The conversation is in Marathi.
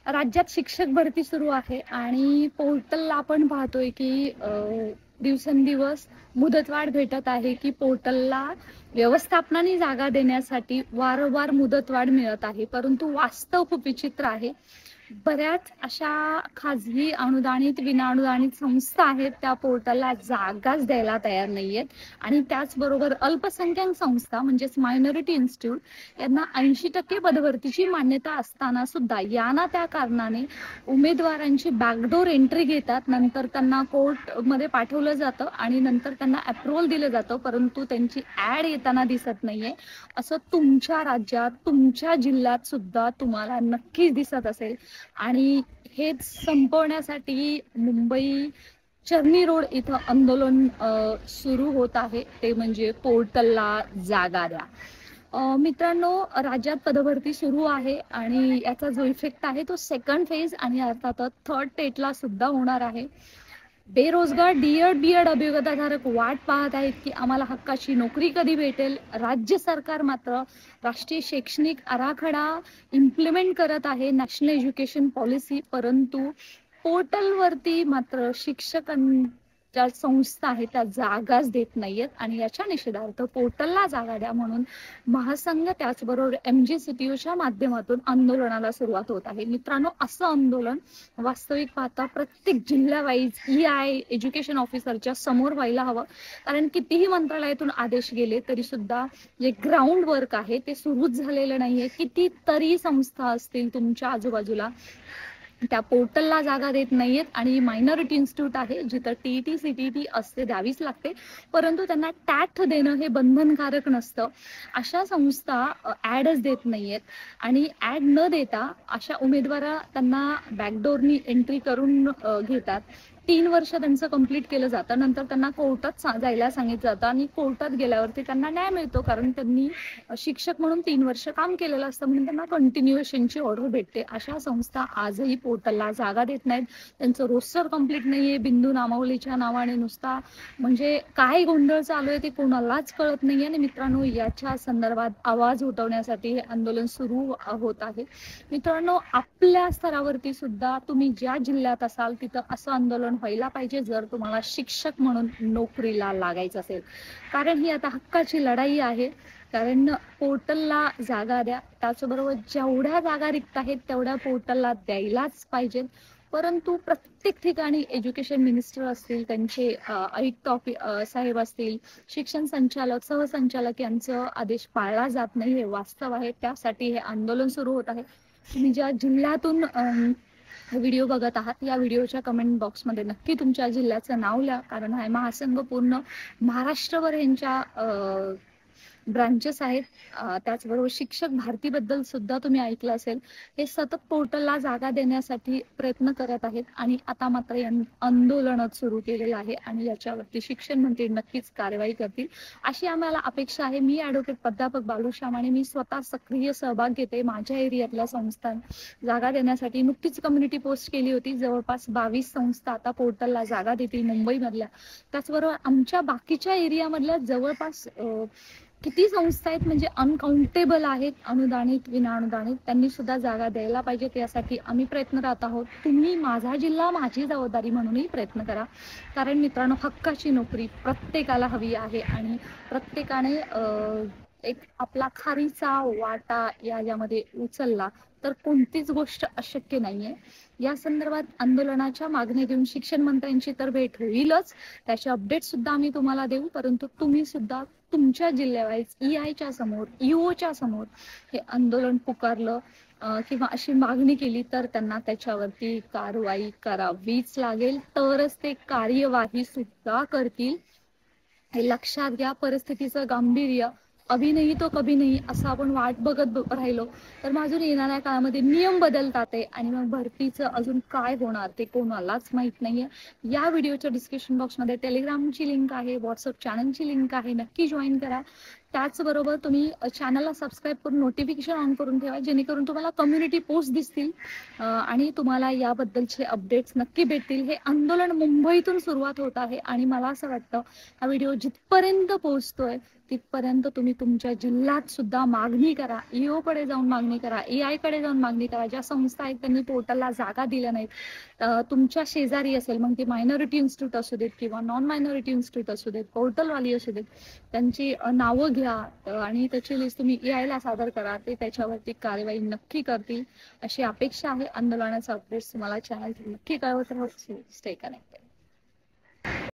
राज्यात शिक्षक भरती सुरू आहे आणि पोर्टलला आपण पाहतोय की दिवसेंदिवस मुदतवाढ भेटत आहे की पोर्टलला व्यवस्थापनाने जागा देण्यासाठी वारंवार मुदतवाढ मिळत आहे. परंतु वास्तव खूप विचित्र आहे. बऱ्याच अशा खाजगी अनुदानित विनाअनुदानित संस्था आहेत त्या पोर्टलला जागाच द्यायला तयार नाहीयेत आणि त्याचबरोबर अल्पसंख्याक संस्था म्हणजेच मायनॉरिटी इन्स्टिट्यूट यांना 80% पदभरतीची मान्यता असताना सुद्धा याना त्या कारणाने उमेदवारांची बॅकडोर एंट्री घेतात. नंतर त्यांना कोर्टमध्ये पाठवलं जातं आणि नंतर त्यांना अप्रुव्हल दिलं जातं, परंतु त्यांची ऍड येताना दिसत नाहीये. असं तुमच्या राज्यात तुमच्या जिल्ह्यात सुद्धा तुम्हाला नक्कीच दिसत असेल आणि हेच संपवण्यासाठी मुंबई चर्नी रोड इथं आंदोलन सुरू होत आहे, ते म्हणजे पोर्टलला जागा द्या. मित्रांनो, राज्यात पदभरती सुरू आहे आणि याचा जो इफेक्ट आहे तो सेकंड फेज आणि अर्थातच थर्ड टेटला सुद्धा होणार आहे. बेरोजगार डीएड बीएड अभियोगताधारक वाट पाहत आहेत की आम्हाला हक्काची नोकरी कधी भेटेल. राज्य सरकार मात्र राष्ट्रीय शैक्षणिक आराखडा इम्प्लिमेंट करत आहे, नॅशनल एज्युकेशन पॉलिसी, परंतु पोर्टलवरती मात्र शिक्षकांच्या संस्था आहेत त्या जागाच देत नाहीयेत आणि याच्या निषेधार्थ पोर्टलला जागा द्या म्हणून महासंघ त्याचबरोबर MGCTUच्या माध्यमातून आंदोलनाला सुरुवात होत आहे. मित्रांनो, असं आंदोलन वास्तविक पाहता प्रत्येक जिल्ह्यावाईज EI एज्युकेशन ऑफिसरच्या समोर व्हायला हवं, कारण कितीही मंत्रालयातून आदेश गेले तरी सुद्धा जे ग्राउंड वर्क आहे ते सुरूच झालेलं नाहीये. कितीतरी संस्था असतील तुमच्या आजूबाजूला त्या पोर्टलला जागा देत नाहीयेत आणि मायनॉरिटी इन्स्टिट्यूट आहे जिथं TET CTET असते, द्यावीच लागते, परंतु त्यांना टॅट देणं हे बंधनकारक नसतं. अशा संस्था ऍडच देत नाहीयेत आणि ऍड न देता अशा उमेदवारा त्यांना बॅकडोरनी एंट्री करून घेतात. 3 वर्ष त्यांचं कंप्लीट केलं जातं, नंतर त्यांना कोर्टात जायला सांगितलं जातं आणि कोर्टात गेल्यावरती त्यांना न्याय मिळतो, कारण त्यांनी शिक्षक म्हणून 3 वर्ष काम केलेलं असतं म्हणून त्यांना कंटिन्युएशनची ऑर्डर भेटते. अशा संस्था आजही पोर्टलला जागा देत नाहीत. त्यांचं रोस्टर कंप्लीट नाहीये. बिंदू नामावलीच्या नावाने नुसता म्हणजे काय गोंधळ चालू आहे ते कोणालाच कळत नाहीये. आणि मित्रांनो, याच्या संदर्भात आवाज उठवण्यासाठी हे आंदोलन सुरू होत आहे. मित्रांनो, आपल्या स्तरावरती सुद्धा तुम्ही ज्या जिल्ह्यात असाल तिथं असं आंदोलन व्हायला पाहिजे जर तुम्हाला शिक्षक म्हणून नोकरीला लागायचं असेल, कारण ही आता हक्काची लढाई आहे. कारण पोर्टलला जागा द्या, त्याचबरोबर जेवढ्या जागा रिक्त आहेत तेवढ्या पोर्टलला द्यायलाच पाहिजेत. परंतु प्रत्येक ठिकाणी एज्युकेशन मिनिस्टर असतील, त्यांचे आयुक्त साहेब असतील, शिक्षण संचालक सहसंचालक यांचं आदेश पाळला जात नाही, हे वास्तव आहे. त्यासाठी हे आंदोलन सुरू होत आहे. तुम्ही ज्या जिल्ह्यातून व्हिडिओ बघत आहात या व्हिडिओच्या कमेंट बॉक्समध्ये नक्की तुमच्या जिल्ह्याचं नाव लिहा, कारण हा महासंघ पूर्ण महाराष्ट्रभर यांच्या ब्रांचेस आहेत. त्याचबरोबर शिक्षक भारतीबद्दल सुद्धा तुम्ही ऐकलं असेल. हे सतत पोर्टलला जागा देण्यासाठी प्रयत्न करत आहेत आणि आता मात्र यांनी आंदोलनच सुरू केलेलं आहे आणि याच्यावरती शिक्षण मंत्री नक्कीच कारवाई करतील अशी आम्हाला अपेक्षा आहे. मी ॲडव्होकेट प्राध्यापक बालू श्यामाणे, मी स्वतः सक्रिय सहभाग घेते. माझ्या एरियातल्या संस्था जागा देण्यासाठी नुकतीच कम्युनिटी पोस्ट केली होती. जवळपास 22 संस्था आता पोर्टलला जागा देतील मुंबईमधल्या. त्याचबरोबर आमच्या बाकीच्या एरियामधल्या जवळपास किती संस्था आहेत म्हणजे अनकाउंटेबल आहेत, अनुदानित विनाअनुदानित, त्यांनी सुद्धा जागा द्यायला पाहिजेत. यासाठी आम्ही प्रयत्नरत आहोत. तुम्ही माझा जिल्हा माझी जबाबदारी म्हणूनही प्रयत्न करा, कारण मित्रांनो, हक्काची नोकरी प्रत्येकाला हवी आहे आणि प्रत्येकाने एक आपला खारीचा वाटा यामध्ये उचलला तर कोणतीच गोष्ट अशक्य नाहीये. या संदर्भात आंदोलनाच्या मागणी देऊन शिक्षण मंत्र्यांची तर भेट होईलच, त्याचे अपडेट सुद्धा आम्ही तुम्हाला देऊ, परंतु तुम्ही सुद्धा तुमच्या जिल्ह्यावाईज EIच्या समोर EOच्या समोर हे आंदोलन पुकारलं किंवा अशी मागणी केली तर त्यांना त्याच्यावरती कारवाई करावीच लागेल, तरच ते कार्यवाही सुद्धा करतील. हे लक्षात घ्या. परिस्थितीचं गांभीर्य अभी नाही तो कभी नाही असं आपण वाट बघत राहिलो तर अजून येणाऱ्या काळामध्ये नियम बदलतात आहे आणि मग भरतीचं अजून काय होणार ते कोणालाच माहित नाहीये. या व्हिडिओच्या डिस्क्रिप्शन बॉक्समध्ये टेलिग्रामची लिंक आहे, व्हॉट्सअप चॅनलची लिंक आहे, नक्की जॉईन करा. त्याचबरोबर तुम्ही चॅनलला सबस्क्राईब करून नोटिफिकेशन ऑन करून ठेवा, जेणेकरून तुम्हाला कम्युनिटी पोस्ट दिसतील आणि तुम्हाला याबद्दलचे अपडेट्स नक्की भेटतील. हे आंदोलन मुंबईतून सुरुवात होत आहे आणि मला असं वाटतं हा व्हिडिओ जिथपर्यंत पोहोचतोय तिथपर्यंत तुम्ही तुमच्या जिल्ह्यात सुद्धा मागणी करा, EO कडे जाऊन मागणी करा, AI कडे जाऊन मागणी करा. ज्या संस्था आहेत त्यांनी पोर्टलला जागा दिल्या नाहीत, तुमच्या शेजारी असेल, मग ती मायनॉरिटी इन्स्टिट्यूट असू देत किंवा नॉन मायनॉरिटी इन्स्टिट्यूट असू देत, पोर्टलवाली असू देत, त्यांची नावं घ्या आणि त्याची लिस्ट तुम्ही AI ला सादर करा. ते त्याच्यावरती कारवाई नक्की करतील अशी अपेक्षा आहे. आंदोलनाचा अपडेट्स तुम्हाला चॅनल नक्की कळवत राहू. Stay connected.